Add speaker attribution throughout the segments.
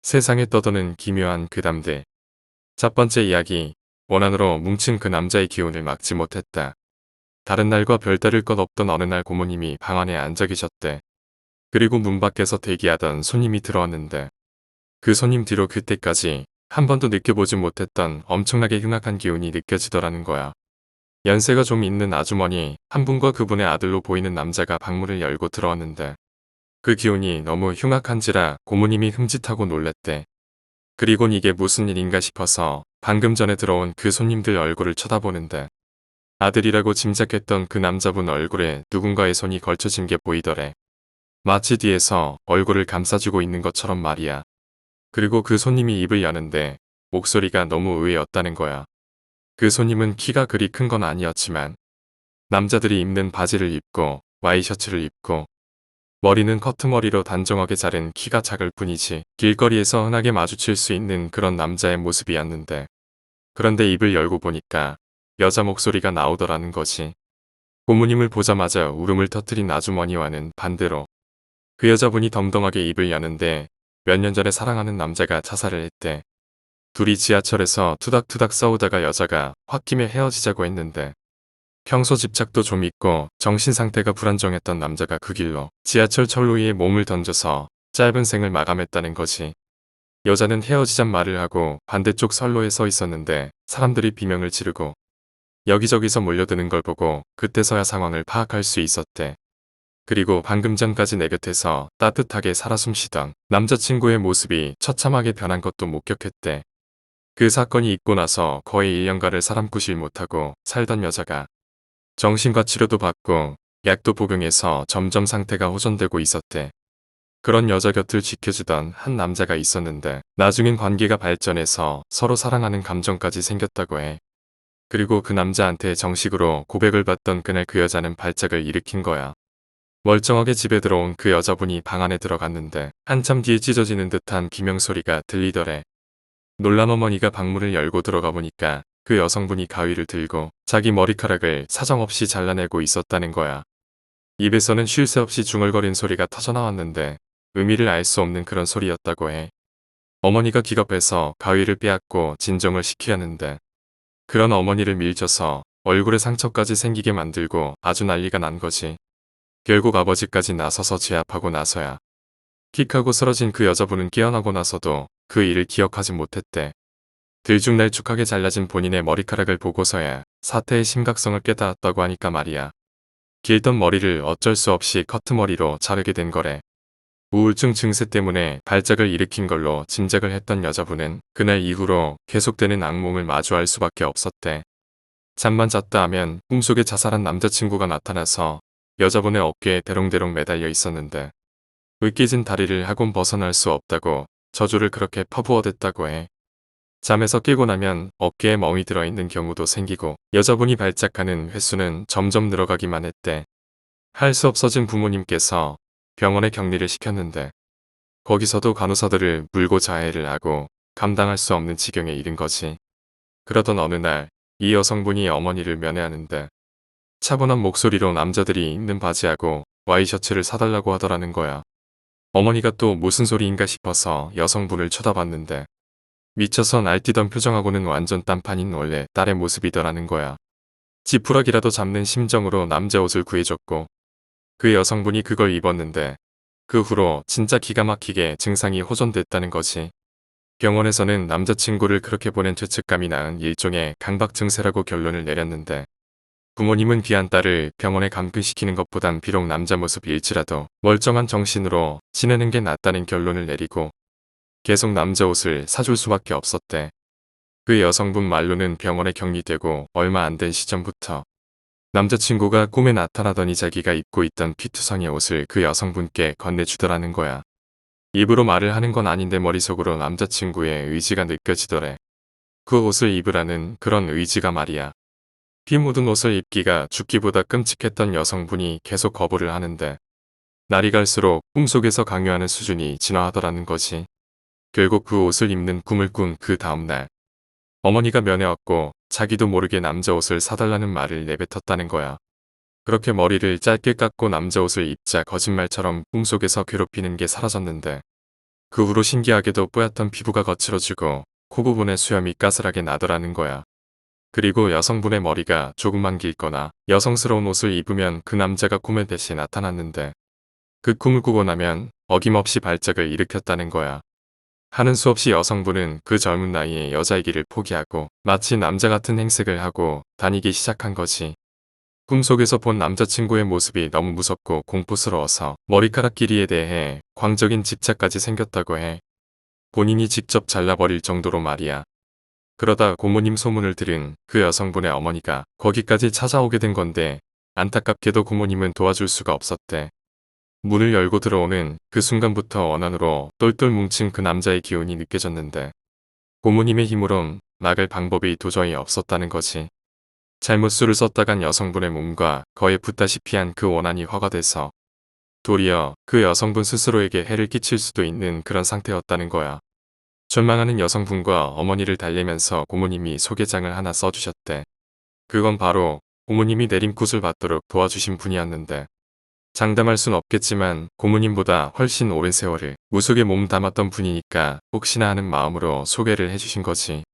Speaker 1: 세상에 떠도는 기묘한 그 담들. 첫 번째 이야기. 원한으로 뭉친 그 남자의 기운을 막지 못했다. 다른 날과 별다를 것 없던 어느 날 고모님이 방 안에 앉아 계셨대. 그리고 문 밖에서 대기하던 손님이 들어왔는데 그 손님 뒤로 그때까지 한 번도 느껴보지 못했던 엄청나게 흉악한 기운이 느껴지더라는 거야. 연세가 좀 있는 아주머니 한 분과 그분의 아들로 보이는 남자가 방문을 열고 들어왔는데 그 기운이 너무 흉악한지라 고모님이 흠칫하고 놀랬대. 그리곤 이게 무슨 일인가 싶어서 방금 전에 들어온 그 손님들 얼굴을 쳐다보는데 아들이라고 짐작했던 그 남자분 얼굴에 누군가의 손이 걸쳐진 게 보이더래. 마치 뒤에서 얼굴을 감싸주고 있는 것처럼 말이야. 그리고 그 손님이 입을 여는데 목소리가 너무 의외였다는 거야. 그 손님은 키가 그리 큰 건 아니었지만 남자들이 입는 바지를 입고 와이셔츠를 입고 머리는 커트머리로 단정하게 자른 키가 작을 뿐이지 길거리에서 흔하게 마주칠 수 있는 그런 남자의 모습이었는데 그런데 입을 열고 보니까 여자 목소리가 나오더라는 거지. 고모님을 보자마자 울음을 터뜨린 아주머니와는 반대로 그 여자분이 덤덤하게 입을 여는데 몇 년 전에 사랑하는 남자가 자살을 했대. 둘이 지하철에서 투닥투닥 싸우다가 여자가 홧김에 헤어지자고 했는데 평소 집착도 좀 있고 정신 상태가 불안정했던 남자가 그 길로 지하철 철로 위에 몸을 던져서 짧은 생을 마감했다는 거지. 여자는 헤어지잔 말을 하고 반대쪽 선로에 서 있었는데 사람들이 비명을 지르고 여기저기서 몰려드는 걸 보고 그때서야 상황을 파악할 수 있었대. 그리고 방금 전까지 내 곁에서 따뜻하게 살아 숨쉬던 남자친구의 모습이 처참하게 변한 것도 목격했대. 그 사건이 있고 나서 거의 1년가를 사람구실 못하고 살던 여자가 정신과 치료도 받고 약도 복용해서 점점 상태가 호전되고 있었대. 그런 여자 곁을 지켜주던 한 남자가 있었는데 나중엔 관계가 발전해서 서로 사랑하는 감정까지 생겼다고 해. 그리고 그 남자한테 정식으로 고백을 받던 그날 그 여자는 발작을 일으킨 거야. 멀쩡하게 집에 들어온 그 여자분이 방 안에 들어갔는데 한참 뒤에 찢어지는 듯한 비명소리가 들리더래. 놀란 어머니가 방문을 열고 들어가 보니까 그 여성분이 가위를 들고 자기 머리카락을 사정없이 잘라내고 있었다는 거야. 입에서는 쉴 새 없이 중얼거린 소리가 터져나왔는데 의미를 알 수 없는 그런 소리였다고 해. 어머니가 기겁해서 가위를 빼앗고 진정을 시키려는데 그런 어머니를 밀쳐서 얼굴에 상처까지 생기게 만들고 아주 난리가 난 거지. 결국 아버지까지 나서서 제압하고 나서야 킥하고 쓰러진 그 여자분은 깨어나고 나서도 그 일을 기억하지 못했대. 들쭉날쭉하게 잘라진 본인의 머리카락을 보고서야 사태의 심각성을 깨달았다고 하니까 말이야. 길던 머리를 어쩔 수 없이 커트머리로 자르게 된 거래. 우울증 증세 때문에 발작을 일으킨 걸로 짐작을 했던 여자분은 그날 이후로 계속되는 악몽을 마주할 수밖에 없었대. 잠만 잤다 하면 꿈속에 자살한 남자친구가 나타나서 여자분의 어깨에 대롱대롱 매달려 있었는데 으깨진 다리를 하곤 벗어날 수 없다고 저주를 그렇게 퍼부어댔다고 해. 잠에서 깨고 나면 어깨에 멍이 들어있는 경우도 생기고 여자분이 발작하는 횟수는 점점 늘어가기만 했대. 할 수 없어진 부모님께서 병원에 격리를 시켰는데 거기서도 간호사들을 물고 자해를 하고 감당할 수 없는 지경에 이른 거지. 그러던 어느 날 이 여성분이 어머니를 면회하는데 차분한 목소리로 남자들이 입는 바지하고 와이셔츠를 사달라고 하더라는 거야. 어머니가 또 무슨 소리인가 싶어서 여성분을 쳐다봤는데 미쳐서 날뛰던 표정하고는 완전 딴판인 원래 딸의 모습이더라는 거야. 지푸라기라도 잡는 심정으로 남자 옷을 구해줬고 그 여성분이 그걸 입었는데 그 후로 진짜 기가 막히게 증상이 호전됐다는 거지. 병원에서는 남자친구를 그렇게 보낸 죄책감이 낳은 일종의 강박 증세라고 결론을 내렸는데 부모님은 귀한 딸을 병원에 감금시키는 것보단 비록 남자 모습일지라도 멀쩡한 정신으로 지내는 게 낫다는 결론을 내리고 계속 남자 옷을 사줄 수밖에 없었대. 그 여성분 말로는 병원에 격리되고 얼마 안 된 시점부터 남자친구가 꿈에 나타나더니 자기가 입고 있던 피투성의 옷을 그 여성분께 건네주더라는 거야. 입으로 말을 하는 건 아닌데 머릿속으로 남자친구의 의지가 느껴지더래. 그 옷을 입으라는 그런 의지가 말이야. 피 묻은 옷을 입기가 죽기보다 끔찍했던 여성분이 계속 거부를 하는데 날이 갈수록 꿈속에서 강요하는 수준이 진화하더라는 거지. 결국 그 옷을 입는 꿈을 꾼 그 다음날 어머니가 면회 왔고 자기도 모르게 남자 옷을 사달라는 말을 내뱉었다는 거야. 그렇게 머리를 짧게 깎고 남자 옷을 입자 거짓말처럼 꿈속에서 괴롭히는 게 사라졌는데 그 후로 신기하게도 뽀얗던 피부가 거칠어지고 코 부분에 수염이 까슬하게 나더라는 거야. 그리고 여성분의 머리가 조금만 길거나 여성스러운 옷을 입으면 그 남자가 꿈에 대신 나타났는데 그 꿈을 꾸고 나면 어김없이 발작을 일으켰다는 거야. 하는 수 없이 여성분은 그 젊은 나이에 여자이기를 포기하고 마치 남자 같은 행색을 하고 다니기 시작한 거지. 꿈속에서 본 남자친구의 모습이 너무 무섭고 공포스러워서 머리카락 길이에 대해 광적인 집착까지 생겼다고 해. 본인이 직접 잘라버릴 정도로 말이야. 그러다 고모님 소문을 들은 그 여성분의 어머니가 거기까지 찾아오게 된 건데 안타깝게도 고모님은 도와줄 수가 없었대. 문을 열고 들어오는 그 순간부터 원한으로 똘똘 뭉친 그 남자의 기운이 느껴졌는데 고모님의 힘으론 막을 방법이 도저히 없었다는 거지. 잘못 수를 썼다간 여성분의 몸과 거의 붙다시피 한 그 원한이 화가 돼서 도리어 그 여성분 스스로에게 해를 끼칠 수도 있는 그런 상태였다는 거야. 절망하는 여성분과 어머니를 달래면서 고모님이 소개장을 하나 써주셨대. 그건 바로 고모님이 내림굿을 받도록 도와주신 분이었는데 장담할 순 없겠지만 고모님보다 훨씬 오랜 세월을 무속에 몸 담았던 분이니까 혹시나 하는 마음으로 소개를 해주신 거지.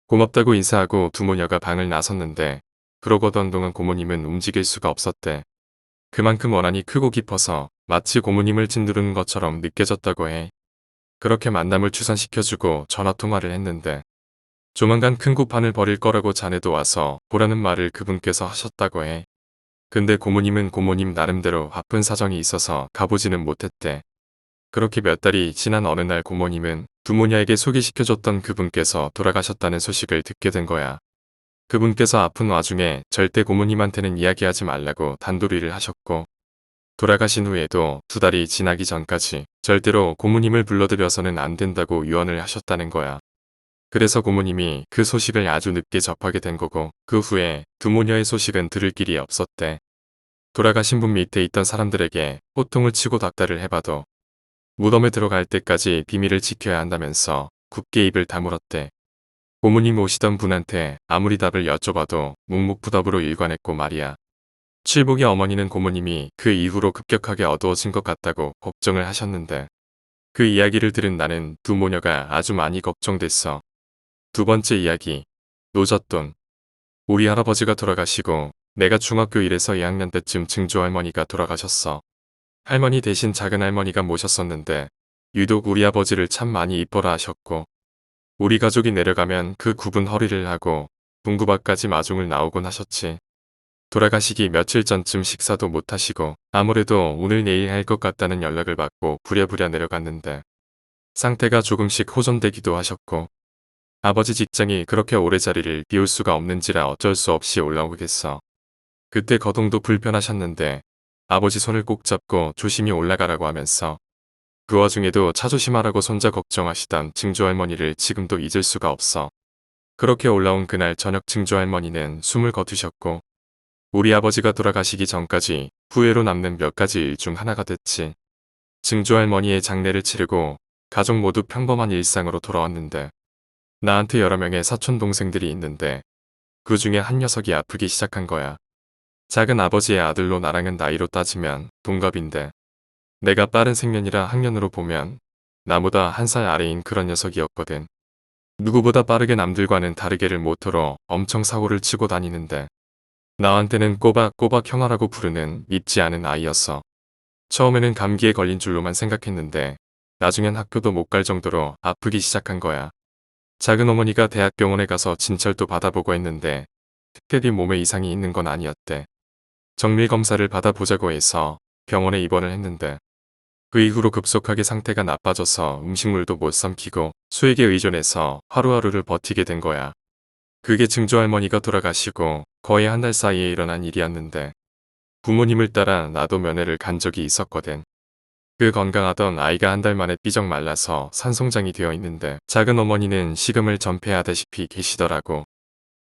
Speaker 1: 고맙다고 인사하고 두 모녀가 방을 나섰는데 그러고던 동안 고모님은 움직일 수가 없었대. 그만큼 원한이 크고 깊어서 마치 고모님을 짓누르는 것처럼 느껴졌다고 해. 그렇게 만남을 추선시켜주고 전화통화를 했는데 조만간 큰 구판을 벌일 거라고 자네도 와서 보라는 말을 그분께서 하셨다고 해. 근데 고모님은 고모님 나름대로 바쁜 사정이 있어서 가보지는 못했대. 그렇게 몇 달이 지난 어느 날 고모님은 두모녀에게 소개시켜줬던 그분께서 돌아가셨다는 소식을 듣게 된 거야. 그분께서 아픈 와중에 절대 고모님한테는 이야기하지 말라고 단도리를 하셨고 돌아가신 후에도 2달이 지나기 전까지 절대로 고모님을 불러들여서는 안 된다고 유언을 하셨다는 거야. 그래서 고모님이 그 소식을 아주 늦게 접하게 된 거고 그 후에 두모녀의 소식은 들을 길이 없었대. 돌아가신 분 밑에 있던 사람들에게 호통을 치고 닥달을 해봐도 무덤에 들어갈 때까지 비밀을 지켜야 한다면서 굳게 입을 다물었대. 고모님 오시던 분한테 아무리 답을 여쭤봐도 묵묵부답으로 일관했고 말이야. 칠복의 어머니는 고모님이 그 이후로 급격하게 어두워진 것 같다고 걱정을 하셨는데 그 이야기를 들은 나는 두 모녀가 아주 많이 걱정됐어. 두 번째 이야기. 노젓돈. 우리 할아버지가 돌아가시고 내가 중학교 1에서 2학년 때쯤 증조할머니가 돌아가셨어. 할머니 대신 작은할머니가 모셨었는데 유독 우리 아버지를 참 많이 이뻐라 하셨고 우리 가족이 내려가면 그 굽은 허리를 하고 분구밭까지 마중을 나오곤 하셨지. 돌아가시기 며칠 전쯤 식사도 못 하시고 아무래도 오늘 내일 할 것 같다는 연락을 받고 부랴부랴 내려갔는데 상태가 조금씩 호전되기도 하셨고 아버지 직장이 그렇게 오래 자리를 비울 수가 없는지라 어쩔 수 없이 올라오겠어. 그때 거동도 불편하셨는데 아버지 손을 꼭 잡고 조심히 올라가라고 하면서 그 와중에도 차 조심하라고 손자 걱정하시던 증조할머니를 지금도 잊을 수가 없어. 그렇게 올라온 그날 저녁 증조할머니는 숨을 거두셨고 우리 아버지가 돌아가시기 전까지 후회로 남는 몇 가지 일 중 하나가 됐지. 증조할머니의 장례를 치르고 가족 모두 평범한 일상으로 돌아왔는데 나한테 여러 명의 사촌 동생들이 있는데 그 중에 한 녀석이 아프기 시작한 거야. 작은 아버지의 아들로 나랑은 나이로 따지면 동갑인데 내가 빠른 생년이라 학년으로 보면 나보다 1살 아래인 그런 녀석이었거든. 누구보다 빠르게 남들과는 다르게를 모토로 엄청 사고를 치고 다니는데 나한테는 꼬박꼬박 형아라고 부르는 밉지 않은 아이였어. 처음에는 감기에 걸린 줄로만 생각했는데 나중엔 학교도 못 갈 정도로 아프기 시작한 거야. 작은 어머니가 대학병원에 가서 진찰도 받아보고 했는데 특별히 몸에 이상이 있는 건 아니었대. 정밀검사를 받아보자고 해서 병원에 입원을 했는데 그 이후로 급속하게 상태가 나빠져서 음식물도 못 삼키고 수액에 의존해서 하루하루를 버티게 된 거야. 그게 증조할머니가 돌아가시고 거의 한 달 사이에 일어난 일이었는데 부모님을 따라 나도 면회를 간 적이 있었거든. 그 건강하던 아이가 한 달 만에 삐쩍 말라서 산송장이 되어 있는데 작은 어머니는 식음을 전폐하다시피 계시더라고.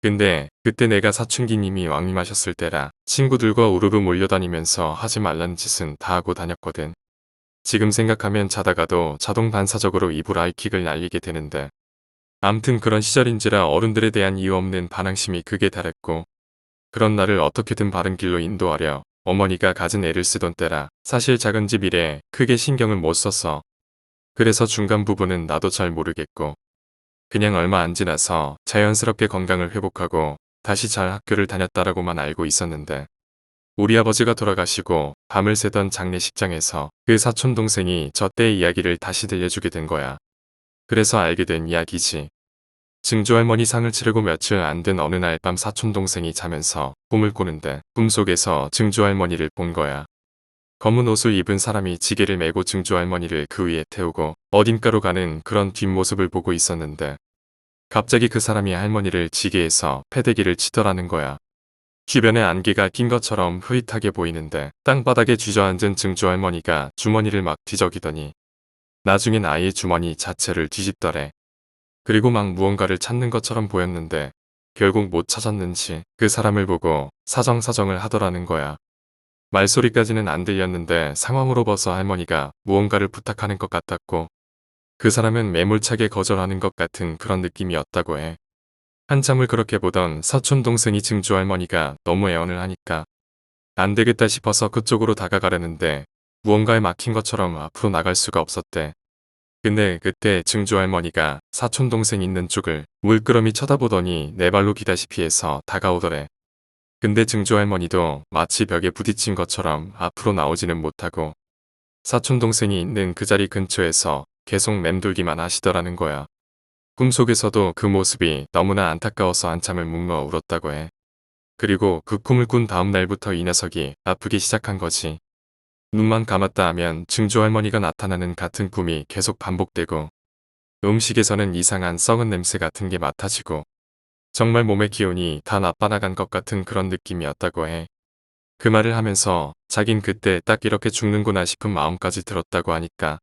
Speaker 1: 근데 그때 내가 사춘기님이 왕림하셨을 때라 친구들과 우르르 몰려다니면서 하지 말라는 짓은 다 하고 다녔거든. 지금 생각하면 자다가도 자동 반사적으로 입으로 아이킥을 날리게 되는데 암튼 그런 시절인지라 어른들에 대한 이유 없는 반항심이 극에 달했고 그런 나를 어떻게든 바른 길로 인도하려 어머니가 가진 애를 쓰던 때라 사실 작은 집 일에 크게 신경을 못 썼어. 그래서 중간 부분은 나도 잘 모르겠고 그냥 얼마 안 지나서 자연스럽게 건강을 회복하고 다시 잘 학교를 다녔다라고만 알고 있었는데 우리 아버지가 돌아가시고 밤을 새던 장례식장에서 그 사촌 동생이 저 때의 이야기를 다시 들려주게 된 거야. 그래서 알게 된 이야기지. 증조할머니 상을 치르고 며칠 안 된 어느 날 밤 사촌 동생이 자면서 꿈을 꾸는데 꿈속에서 증조할머니를 본 거야. 검은 옷을 입은 사람이 지게를 메고 증조할머니를 그 위에 태우고 어딘가로 가는 그런 뒷모습을 보고 있었는데 갑자기 그 사람이 할머니를 지게에서 패대기를 치더라는 거야. 주변에 안개가 낀 것처럼 흐릿하게 보이는데 땅바닥에 쥐저앉은 증조할머니가 주머니를 막 뒤적이더니 나중엔 아예 주머니 자체를 뒤집더래. 그리고 막 무언가를 찾는 것처럼 보였는데 결국 못 찾았는지 그 사람을 보고 사정사정을 하더라는 거야. 말소리까지는 안 들렸는데 상황으로 봐서 할머니가 무언가를 부탁하는 것 같았고 그 사람은 매몰차게 거절하는 것 같은 그런 느낌이었다고 해. 한참을 그렇게 보던 사촌 동생이 증조할머니가 너무 애원을 하니까 안 되겠다 싶어서 그쪽으로 다가가려는데 무언가에 막힌 것처럼 앞으로 나갈 수가 없었대. 근데 그때 증조할머니가 사촌 동생 있는 쪽을 물끄러미 쳐다보더니 네 발로 기다시피 해서 다가오더래. 근데 증조할머니도 마치 벽에 부딪힌 것처럼 앞으로 나오지는 못하고 사촌 동생이 있는 그 자리 근처에서 계속 맴돌기만 하시더라는 거야. 꿈속에서도 그 모습이 너무나 안타까워서 한참을 묵어 울었다고 해. 그리고 그 꿈을 꾼 다음 날부터 이 녀석이 아프기 시작한 거지. 눈만 감았다 하면 증조할머니가 나타나는 같은 꿈이 계속 반복되고 음식에서는 이상한 썩은 냄새 같은 게 맡아지고 정말 몸의 기운이 다 나빠나간 것 같은 그런 느낌이었다고 해. 그 말을 하면서 자긴 그때 딱 이렇게 죽는구나 싶은 마음까지 들었다고 하니까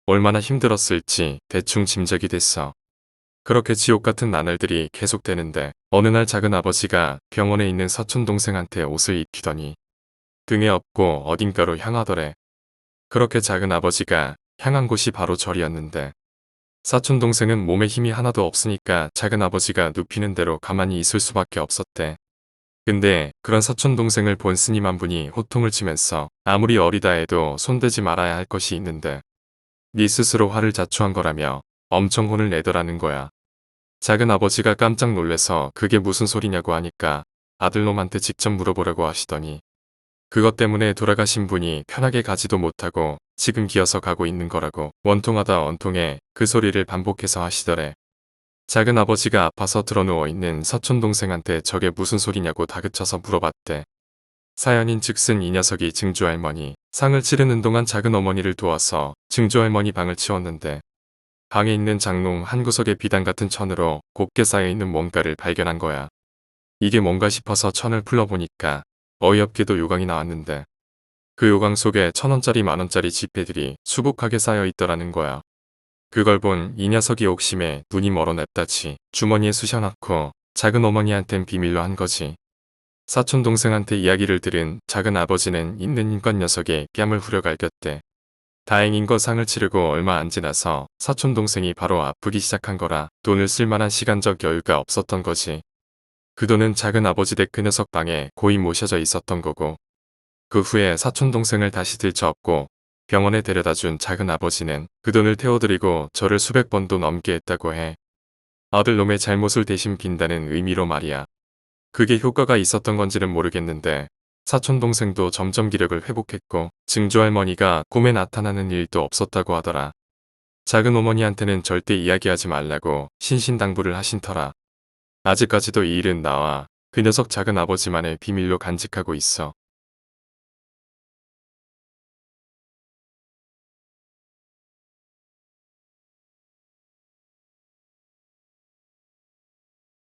Speaker 1: 얼마나 힘들었을지 대충 짐작이 됐어. 그렇게 지옥 같은 나날들이 계속되는데 어느 날 작은 아버지가 병원에 있는 사촌 동생한테 옷을 입히더니 등에 업고 어딘가로 향하더래. 그렇게 작은 아버지가 향한 곳이 바로 절이었는데 사촌 동생은 몸에 힘이 하나도 없으니까 작은 아버지가 눕히는 대로 가만히 있을 수밖에 없었대. 근데 그런 사촌 동생을 본 스님 한 분이 호통을 치면서 아무리 어리다 해도 손대지 말아야 할 것이 있는데 네 스스로 화를 자초한 거라며 엄청 혼을 내더라는 거야. 작은 아버지가 깜짝 놀래서 그게 무슨 소리냐고 하니까 아들놈한테 직접 물어보라고 하시더니 그것 때문에 돌아가신 분이 편하게 가지도 못하고 지금 기어서 가고 있는 거라고 원통하다 원통해 그 소리를 반복해서 하시더래. 작은 아버지가 아파서 드러누워 있는 사촌 동생한테 저게 무슨 소리냐고 다그쳐서 물어봤대. 사연인 즉슨 이 녀석이 증조할머니 상을 치르는 동안 작은 어머니를 도와서 증조할머니 방을 치웠는데 방에 있는 장롱 한 구석에 비단 같은 천으로 곱게 쌓여있는 뭔가를 발견한 거야. 이게 뭔가 싶어서 천을 풀러보니까 어이없게도 요강이 나왔는데 그 요강 속에 1,000원짜리 만원짜리 지폐들이 수북하게 쌓여 있더라는 거야. 그걸 본 이 녀석이 옥심에 눈이 멀어 냅다치 주머니에 쑤셔넣고 작은 어머니한텐 비밀로 한 거지. 사촌 동생한테 이야기를 들은 작은 아버지는 있는 힘껏 녀석의 뺨을 후려갈겼대. 다행인 거 상을 치르고 얼마 안 지나서 사촌 동생이 바로 아프기 시작한 거라 돈을 쓸 만한 시간적 여유가 없었던 거지. 그 돈은 작은 아버지 댁 그 녀석 방에 고이 모셔져 있었던 거고 그 후에 사촌 동생을 다시 들쳐업고 병원에 데려다준 작은 아버지는 그 돈을 태워드리고 저를 수백 번도 넘게 했다고 해. 아들놈의 잘못을 대신 빈다는 의미로 말이야. 그게 효과가 있었던 건지는 모르겠는데 사촌 동생도 점점 기력을 회복했고 증조할머니가 꿈에 나타나는 일도 없었다고 하더라. 작은 어머니한테는 절대 이야기하지 말라고 신신당부를 하신 터라. 아직까지도 이 일은 나와 그 녀석 작은 아버지만의 비밀로 간직하고 있어.